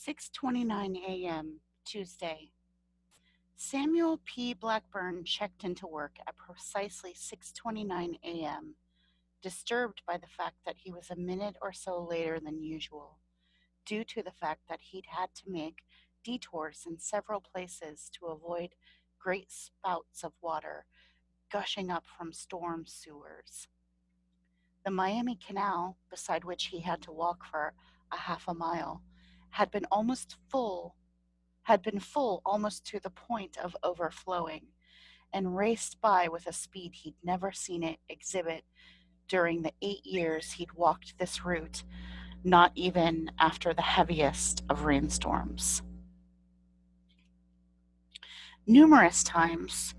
6:29 a.m. Tuesday. Samuel P. Blackburn checked into work at precisely 6:29 a.m., disturbed by the fact that he was a minute or so later than usual, due to the fact that he'd had to make detours in several places to avoid great spouts of water gushing up from storm sewers. The Miami Canal, beside which he had to walk for a half a mile, had been full almost to the point of overflowing, and raced by with a speed he'd never seen it exhibit during the 8 years he'd walked this route, not even after the heaviest of rainstorms. Numerous times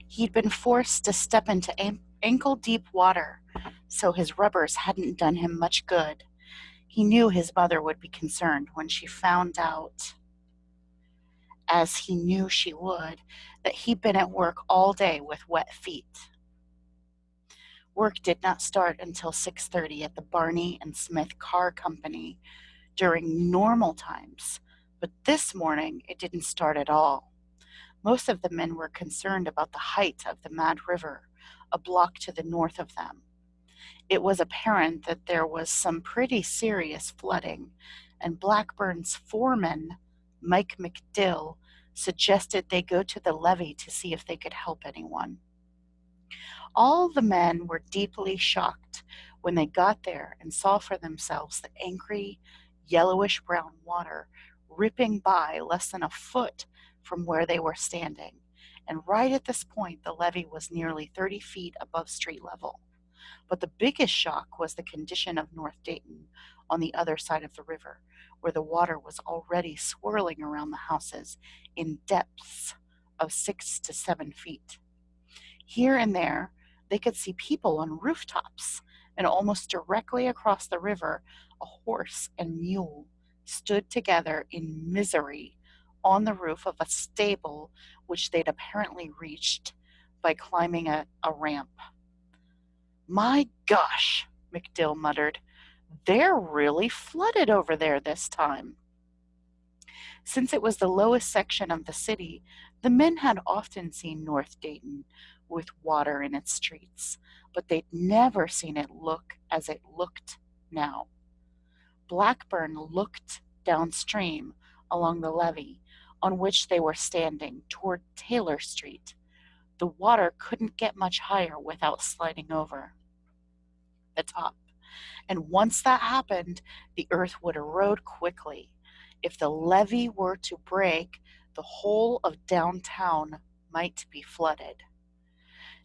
he'd been forced to step into ankle-deep water, so his rubbers hadn't done him much good. He knew his mother would be concerned when she found out, as he knew she would, that he'd been at work all day with wet feet. Work did not start until 6:30 at the Barney and Smith Car Company during normal times, but this morning it didn't start at all. Most of the men were concerned about the height of the Mad River, a block to the north of them. It was apparent that there was some pretty serious flooding, and Blackburn's foreman, Mike McDill, suggested they go to the levee to see if they could help anyone. All the men were deeply shocked when they got there and saw for themselves the angry, yellowish-brown water ripping by less than a foot from where they were standing, and right at this point the levee was nearly 30 feet above street level. But the biggest shock was the condition of North Dayton on the other side of the river, where the water was already swirling around the houses in depths of 6 to 7 feet. Here and there, they could see people on rooftops, and almost directly across the river, a horse and mule stood together in misery on the roof of a stable which they'd apparently reached by climbing a ramp. "My gosh," McDill muttered, "they're really flooded over there this time." Since it was the lowest section of the city, the men had often seen North Dayton with water in its streets, but they'd never seen it look as it looked now. Blackburn looked downstream along the levee on which they were standing toward Taylor Street. The water couldn't get much higher without sliding over the top, and once that happened, the earth would erode quickly. If the levee were to break, the whole of downtown might be flooded.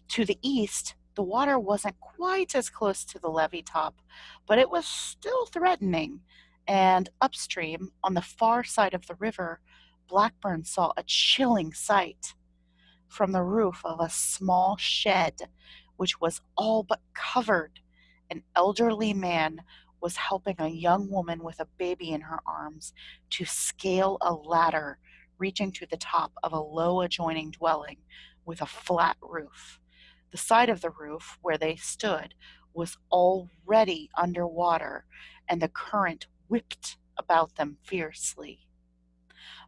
To the east, the water wasn't quite as close to the levee top, but it was still threatening, and upstream, on the far side of the river, Blackburn saw a chilling sight. From the roof of a small shed, which was all but covered, an elderly man was helping a young woman with a baby in her arms to scale a ladder reaching to the top of a low adjoining dwelling with a flat roof. The side of the roof where they stood was already underwater, and the current whipped about them fiercely.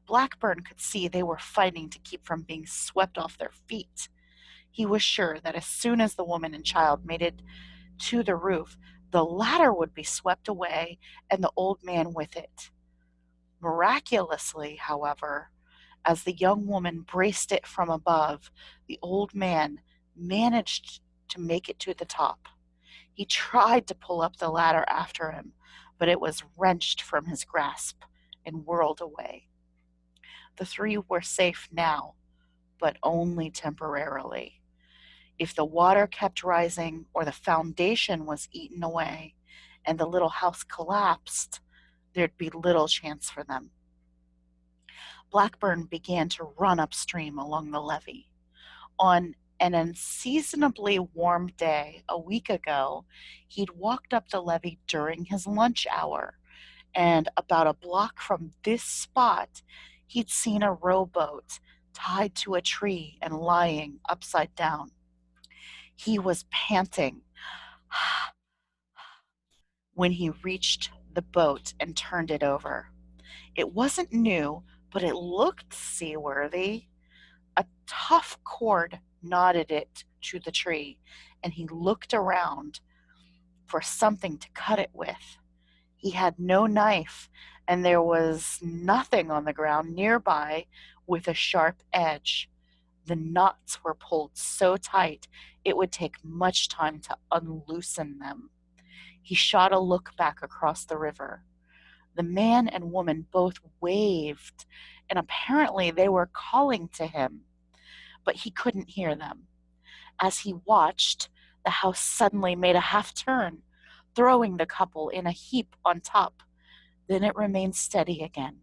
Blackburn could see they were fighting to keep from being swept off their feet. He was sure that as soon as the woman and child made it to the roof, the ladder would be swept away and the old man with it. Miraculously, however, as the young woman braced it from above, the old man managed to make it to the top. He tried to pull up the ladder after him, but it was wrenched from his grasp and whirled away. The three were safe now, but only temporarily. If the water kept rising or the foundation was eaten away and the little house collapsed, there'd be little chance for them. Blackburn began to run upstream along the levee. On an unseasonably warm day a week ago, he'd walked up the levee during his lunch hour, and about a block from this spot, he'd seen a rowboat tied to a tree and lying upside down. He was panting when he reached the boat and turned it over. It wasn't new, but it looked seaworthy. A tough cord knotted it to the tree, and he looked around for something to cut it with. He had no knife, and there was nothing on the ground nearby with a sharp edge. The knots were pulled so tight it would take much time to unloosen them. He shot a look back across the river. The man and woman both waved, and apparently they were calling to him, but he couldn't hear them. As he watched, the house suddenly made a half turn, throwing the couple in a heap on top. Then it remained steady again.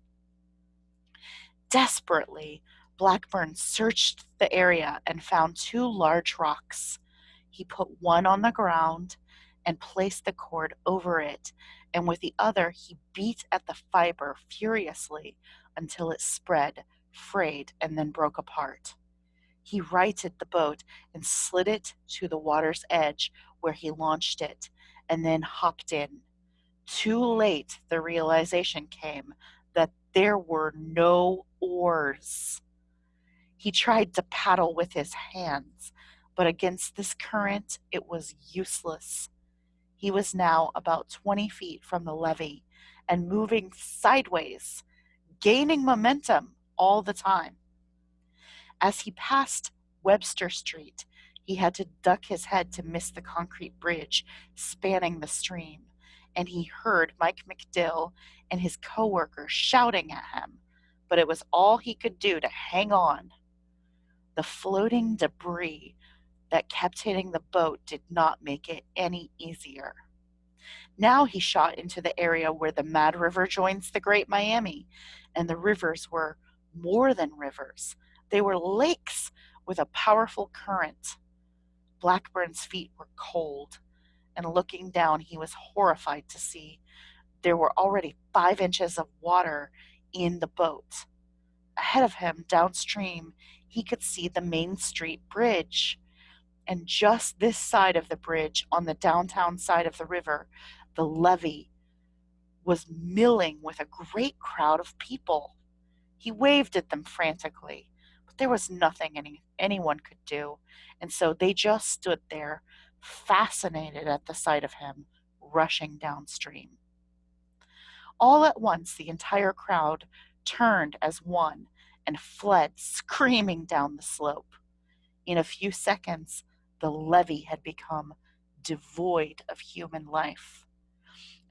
Desperately, Blackburn searched the area and found two large rocks. He put one on the ground and placed the cord over it, and with the other he beat at the fiber furiously until it spread, frayed, and then broke apart. He righted the boat and slid it to the water's edge where he launched it, and then hopped in. Too late the realization came that there were no oars. He tried to paddle with his hands, but against this current it was useless. He was now about 20 feet from the levee and moving sideways, gaining momentum all the time. As he passed Webster Street, he had to duck his head to miss the concrete bridge spanning the stream, and he heard Mike McDill and his coworkers shouting at him, but it was all he could do to hang on. The floating debris that kept hitting the boat did not make it any easier. Now he shot into the area where the Mad River joins the Great Miami, and the rivers were more than rivers. They were lakes with a powerful current. Blackburn's feet were cold, and looking down, he was horrified to see there were already 5 inches of water in the boat. Ahead of him, downstream, he could see the Main Street Bridge. And just this side of the bridge, on the downtown side of the river, the levee was milling with a great crowd of people. He waved at them frantically, but there was nothing anyone could do, and so they just stood there, fascinated at the sight of him rushing downstream. All at once, the entire crowd turned as one and fled screaming down the slope. In a few seconds, the levee had become devoid of human life.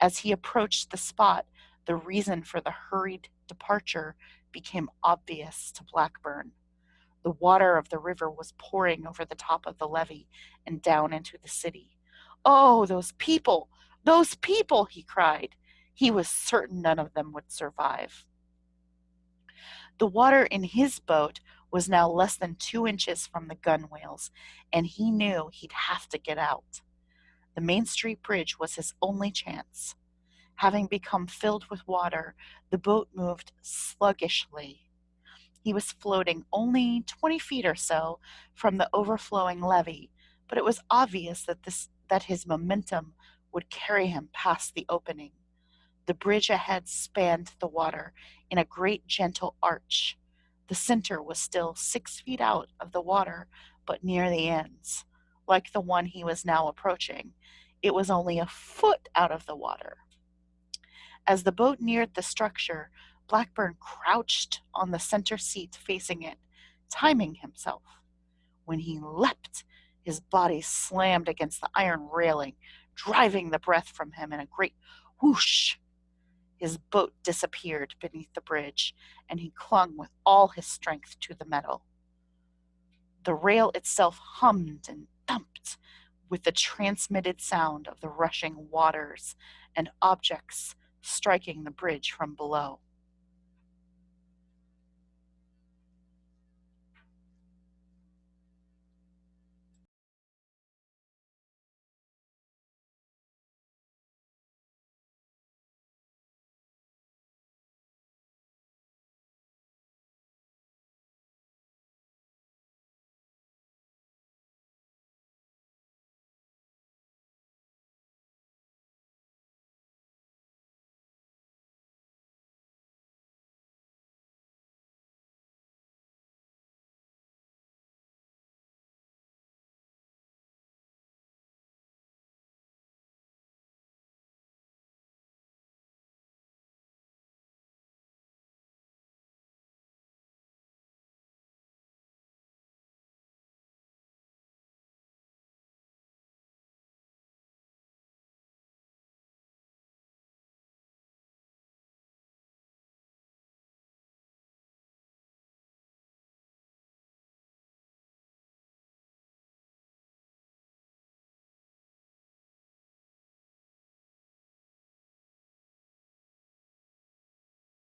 As he approached the spot, the reason for the hurried departure became obvious to Blackburn. The water of the river was pouring over the top of the levee and down into the city. "Oh, those people! Those people!" he cried. He was certain none of them would survive. The water in his boat was now less than 2 inches from the gunwales, and he knew he'd have to get out. The Main Street Bridge was his only chance. Having become filled with water, the boat moved sluggishly. He was floating only 20 feet or so from the overflowing levee, but it was obvious that his momentum would carry him past the opening. The bridge ahead spanned the water in a great gentle arch. The center was still 6 feet out of the water, but near the ends. Like the one he was now approaching, it was only a foot out of the water. As the boat neared the structure, Blackburn crouched on the center seat facing it, timing himself. When he leapt, his body slammed against the iron railing, driving the breath from him in a great whoosh. His boat disappeared beneath the bridge, and he clung with all his strength to the metal. The rail itself hummed and thumped with the transmitted sound of the rushing waters and objects striking the bridge from below.